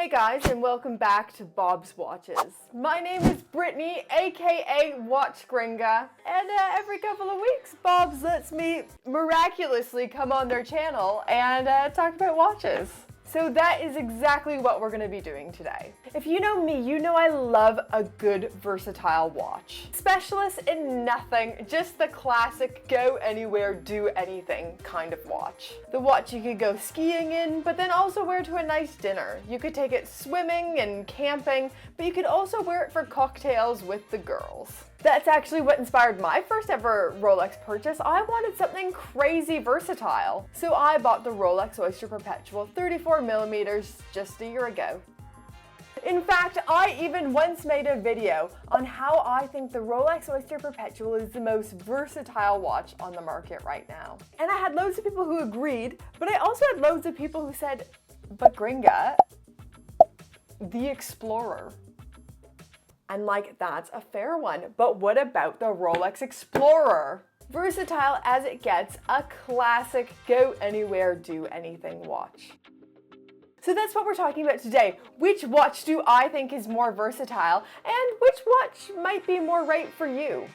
Hey guys, and welcome back to Bob's Watches. My name is Brittany, aka Watch Gringa, and every couple of weeks Bob's lets me miraculously come on their channel and talk about watches. So that is exactly what we're going to be doing today. If you know me, you know I love a good versatile watch. Specialist in nothing, just the classic go anywhere, do anything kind of watch. The watch you could go skiing in, but then also wear to a nice dinner. You could take it swimming and camping, but you could also wear it for cocktails with the girls. That's actually what inspired my first ever Rolex purchase. I wanted something crazy versatile. So I bought the Rolex Oyster Perpetual 34mm just a year ago. In fact, I even once made a video on how I think the Rolex Oyster Perpetual is the most versatile watch on the market right now. And I had loads of people who agreed, but I also had loads of people who said, but Gringa, the Explorer. And like, that's a fair one, but what about the Rolex Explorer? Versatile as it gets, a classic go anywhere, do anything watch. So that's what we're talking about today. Which watch do I think is more versatile, and which watch might be more right for you?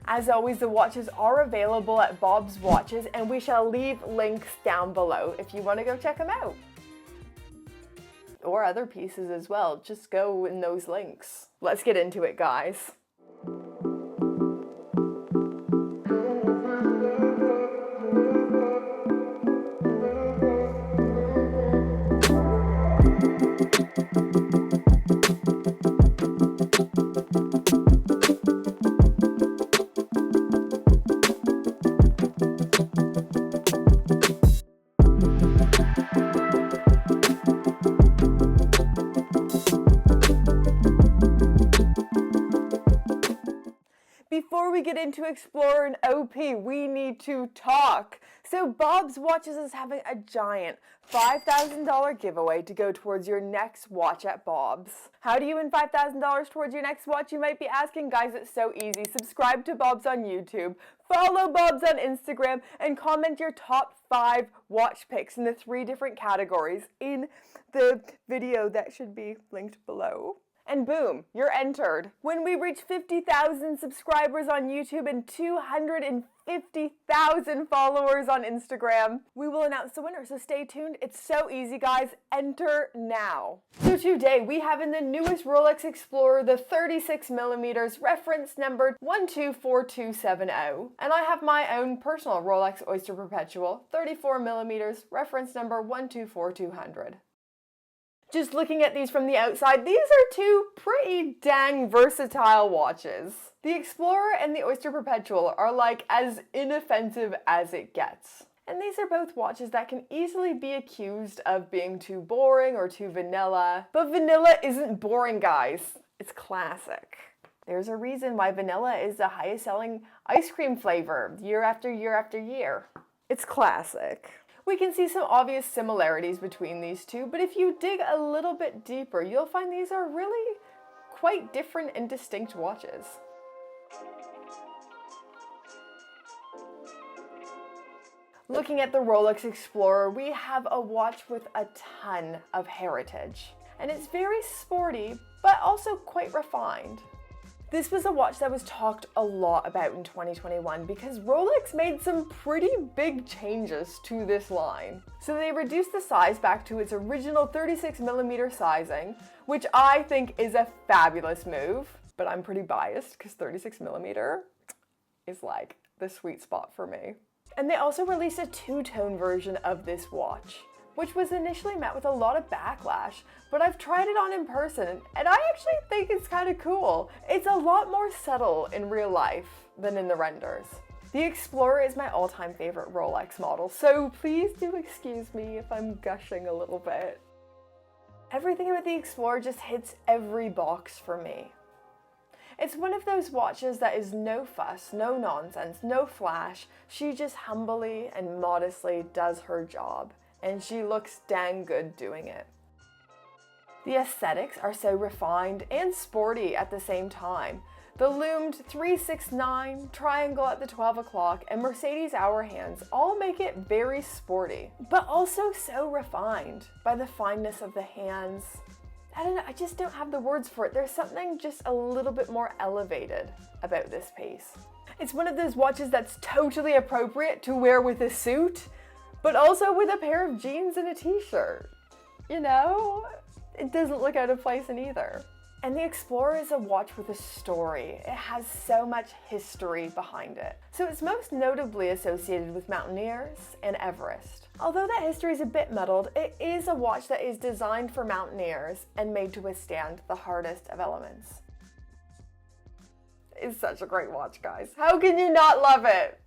As always, the watches are available at Bob's Watches, and we shall leave links down below if you want to go check them out. Or other pieces as well, just go in those links. Let's get into it, guys. Before we get into Explorer and OP, we need to talk. So Bob's Watches is having a giant $5,000 giveaway to go towards your next watch at Bob's. How do you win $5,000 towards your next watch, you might be asking? Guys, it's so easy. Subscribe to Bob's on YouTube, follow Bob's on Instagram, and comment your top 5 watch picks in the 3 different categories in the video that should be linked below. And boom, you're entered. When we reach 50,000 subscribers on YouTube and 250,000 followers on Instagram, we will announce the winner, so stay tuned. It's so easy, guys. Enter now. So today we have in the newest Rolex Explorer the 36mm, reference number 124270. And I have my own personal Rolex Oyster Perpetual 34mm, reference number 124200. Just looking at these from the outside, these are 2 pretty dang versatile watches. The Explorer and the Oyster Perpetual are like as inoffensive as it gets. And these are both watches that can easily be accused of being too boring or too vanilla. But vanilla isn't boring, guys. It's classic. There's a reason why vanilla is the highest selling ice cream flavor year after year after year. It's classic. We can see some obvious similarities between these two, but if you dig a little bit deeper, you'll find these are really quite different and distinct watches. Looking at the Rolex Explorer, we have a watch with a ton of heritage, and it's very sporty, but also quite refined. This was a watch that was talked a lot about in 2021 because Rolex made some pretty big changes to this line. So they reduced the size back to its original 36mm sizing, which I think is a fabulous move, but I'm pretty biased because 36mm is like the sweet spot for me. And they also released a 2-tone version of this watch, which was initially met with a lot of backlash, but I've tried it on in person, and I actually think it's kind of cool. It's a lot more subtle in real life than in the renders. The Explorer is my all-time favorite Rolex model, so please do excuse me if I'm gushing a little bit. Everything about the Explorer just hits every box for me. It's one of those watches that is no fuss, no nonsense, no flash. She just humbly and modestly does her job, and she looks dang good doing it. The aesthetics are so refined and sporty at the same time. The loomed 369, triangle at the 12 o'clock, and Mercedes hour hands all make it very sporty, but also so refined by the fineness of the hands. I don't know, I just don't have the words for it. There's something just a little bit more elevated about this piece. It's one of those watches that's totally appropriate to wear with a suit, but also with a pair of jeans and a t-shirt. You know, it doesn't look out of place in either. And the Explorer is a watch with a story. It has so much history behind it. So it's most notably associated with mountaineers and Everest. Although that history is a bit muddled, it is a watch that is designed for mountaineers and made to withstand the hardest of elements. It's such a great watch, guys. How can you not love it?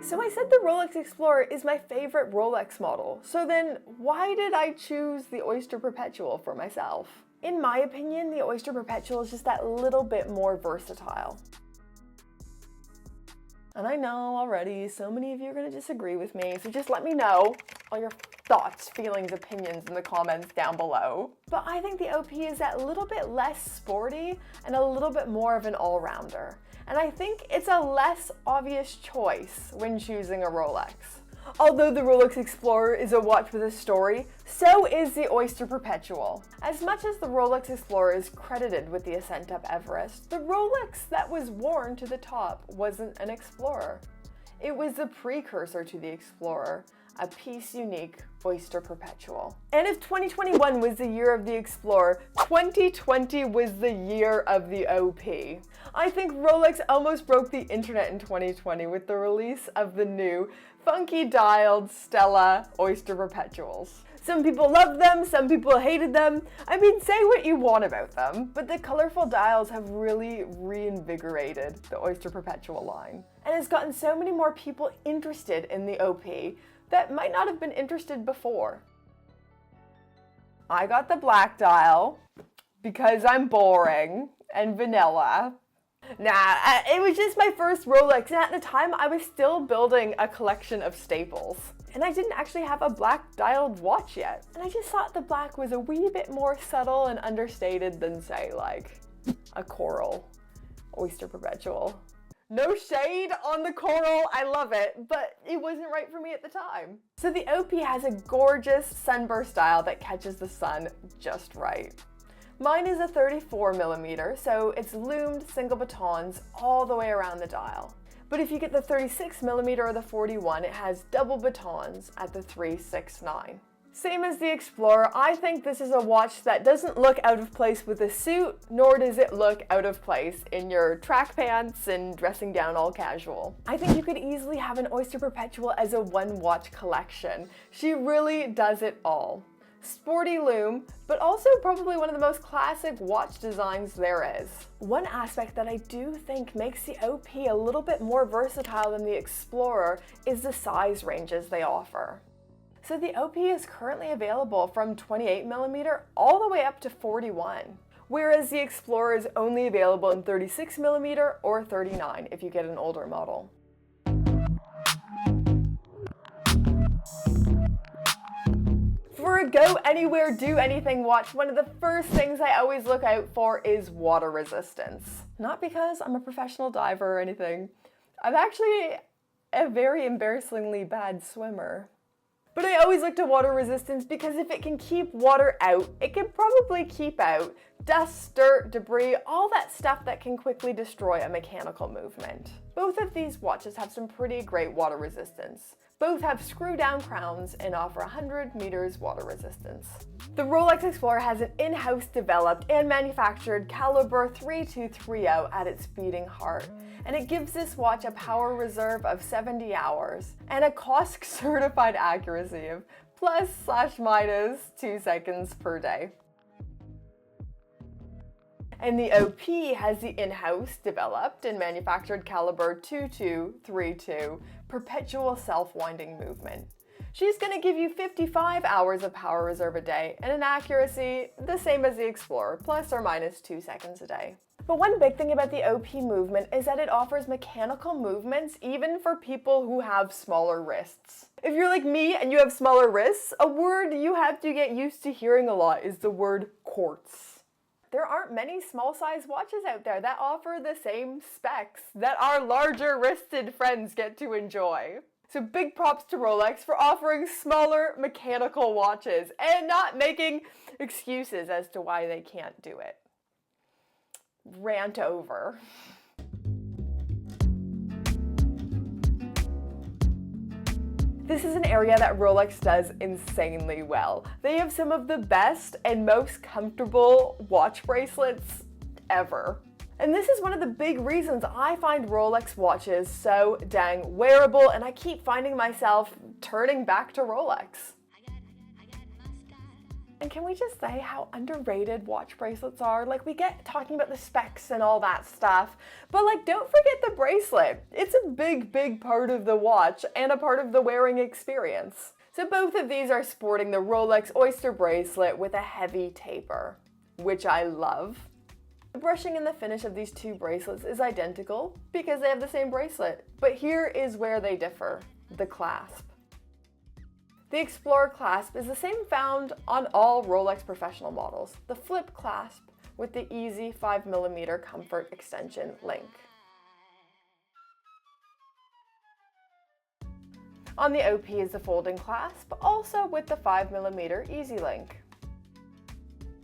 So I said the Rolex Explorer is my favorite Rolex model. So then why did I choose the Oyster Perpetual for myself? In my opinion, the Oyster Perpetual is just that little bit more versatile. And I know already so many of you are going to disagree with me, so just let me know all your thoughts, feelings, opinions in the comments down below. But I think the OP is that little bit less sporty and a little bit more of an all-rounder. And I think it's a less obvious choice when choosing a Rolex. Although the Rolex Explorer is a watch with a story, so is the Oyster Perpetual. As much as the Rolex Explorer is credited with the ascent up Everest, the Rolex that was worn to the top wasn't an Explorer. It was the precursor to the Explorer, a piece unique Oyster Perpetual. And if 2021 was the year of the Explorer, 2020 was the year of the OP. I think Rolex almost broke the internet in 2020 with the release of the new funky dialed Stella Oyster Perpetuals. Some people loved them, some people hated them. I mean, say what you want about them, but the colorful dials have really reinvigorated the Oyster Perpetual line. And it's gotten so many more people interested in the OP that might not have been interested before. I got the black dial because I'm boring and vanilla. Nah, it was just my first Rolex, and at the time I was still building a collection of staples. And I didn't actually have a black dialed watch yet. And I just thought the black was a wee bit more subtle and understated than, say, like a coral Oyster Perpetual. No shade on the coral, I love it, but it wasn't right for me at the time. So the OP has a gorgeous sunburst dial that catches the sun just right. Mine is a 34mm, so it's loomed single batons all the way around the dial. But if you get the 36mm or the 41, it has double batons at the 369. Same as the Explorer, I think this is a watch that doesn't look out of place with a suit, nor does it look out of place in your track pants and dressing down all casual. I think you could easily have an Oyster Perpetual as a one-watch collection. She really does it all. Sporty loom, but also probably one of the most classic watch designs there is. One aspect that I do think makes the OP a little bit more versatile than the Explorer is the size ranges they offer. So the OP is currently available from 28mm all the way up to 41, whereas the Explorer is only available in 36mm or 39 if you get an older model. For a go anywhere, do anything watch, one of the first things I always look out for is water resistance. Not because I'm a professional diver or anything. I'm actually a very embarrassingly bad swimmer. But I always look to water resistance because if it can keep water out, it can probably keep out dust, dirt, debris, all that stuff that can quickly destroy a mechanical movement. Both of these watches have some pretty great water resistance. Both have screw-down crowns and offer 100 meters water resistance. The Rolex Explorer has an in-house developed and manufactured caliber 3230 at its beating heart, and it gives this watch a power reserve of 70 hours and a COSC certified accuracy of ±2 seconds per day. And the OP has the in-house developed and manufactured caliber 2232 perpetual self-winding movement. She's going to give you 55 hours of power reserve a day and an accuracy the same as the Explorer, ±2 seconds a day. But one big thing about the OP movement is that it offers mechanical movements even for people who have smaller wrists. If you're like me and you have smaller wrists, a word you have to get used to hearing a lot is the word quartz. There aren't many small size watches out there that offer the same specs that our larger wristed friends get to enjoy. So big props to Rolex for offering smaller mechanical watches and not making excuses as to why they can't do it. Rant over. This is an area that Rolex does insanely well. They have some of the best and most comfortable watch bracelets ever. And this is one of the big reasons I find Rolex watches so dang wearable, and I keep finding myself turning back to Rolex. And can we just say how underrated watch bracelets are? Like, we get talking about the specs and all that stuff, but like, don't forget the bracelet. It's a big, big part of the watch and a part of the wearing experience. So both of these are sporting the Rolex Oyster bracelet with a heavy taper, which I love. The brushing and the finish of these two bracelets is identical because they have the same bracelet, but here is where they differ: the clasp. The Explorer clasp is the same found on all Rolex professional models, the flip clasp with the easy 5mm comfort extension link. On the OP is the folding clasp, also with the 5mm easy link.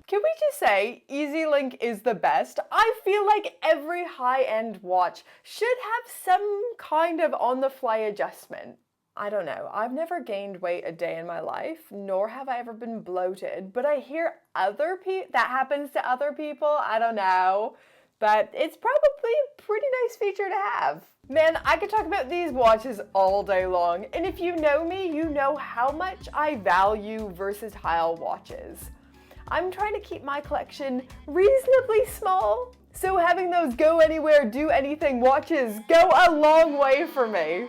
Can we just say Easy Link is the best? I feel like every high-end watch should have some kind of on-the-fly adjustment. I don't know, I've never gained weight a day in my life, nor have I ever been bloated, but I hear that happens to other people, I don't know, but it's probably a pretty nice feature to have. Man, I could talk about these watches all day long, and if you know me, you know how much I value versatile watches. I'm trying to keep my collection reasonably small, so having those go anywhere, do anything watches go a long way for me.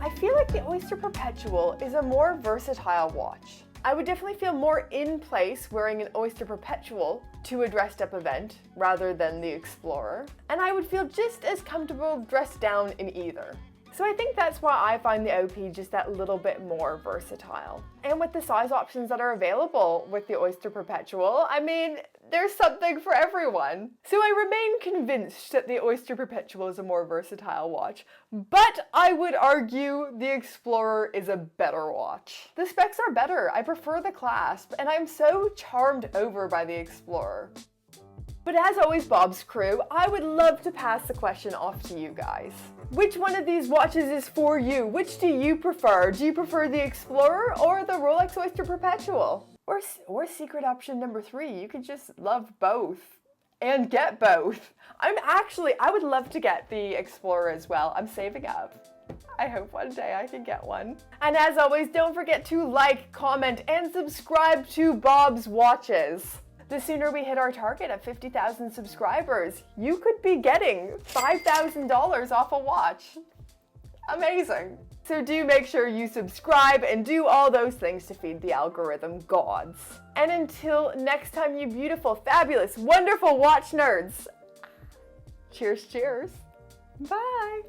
I feel like the Oyster Perpetual is a more versatile watch. I would definitely feel more in place wearing an Oyster Perpetual to a dressed up event rather than the Explorer, and I would feel just as comfortable dressed down in either. So I think that's why I find the OP just that little bit more versatile. And with the size options that are available with the Oyster Perpetual, I mean, there's something for everyone. So I remain convinced that the Oyster Perpetual is a more versatile watch, but I would argue the Explorer is a better watch. The specs are better, I prefer the clasp, and I'm so charmed over by the Explorer. But as always, Bob's crew, I would love to pass the question off to you guys. Which one of these watches is for you? Which do you prefer? Do you prefer the Explorer or the Rolex Oyster Perpetual? Or secret option number 3, you could just love both and get both. I would love to get the Explorer as well. I'm saving up. I hope one day I can get one. And as always, don't forget to like, comment, and subscribe to Bob's Watches. The sooner we hit our target of 50,000 subscribers, you could be getting $5,000 off a watch. Amazing. So do make sure you subscribe and do all those things to feed the algorithm gods. And until next time, you beautiful, fabulous, wonderful watch nerds. Cheers, cheers. Bye.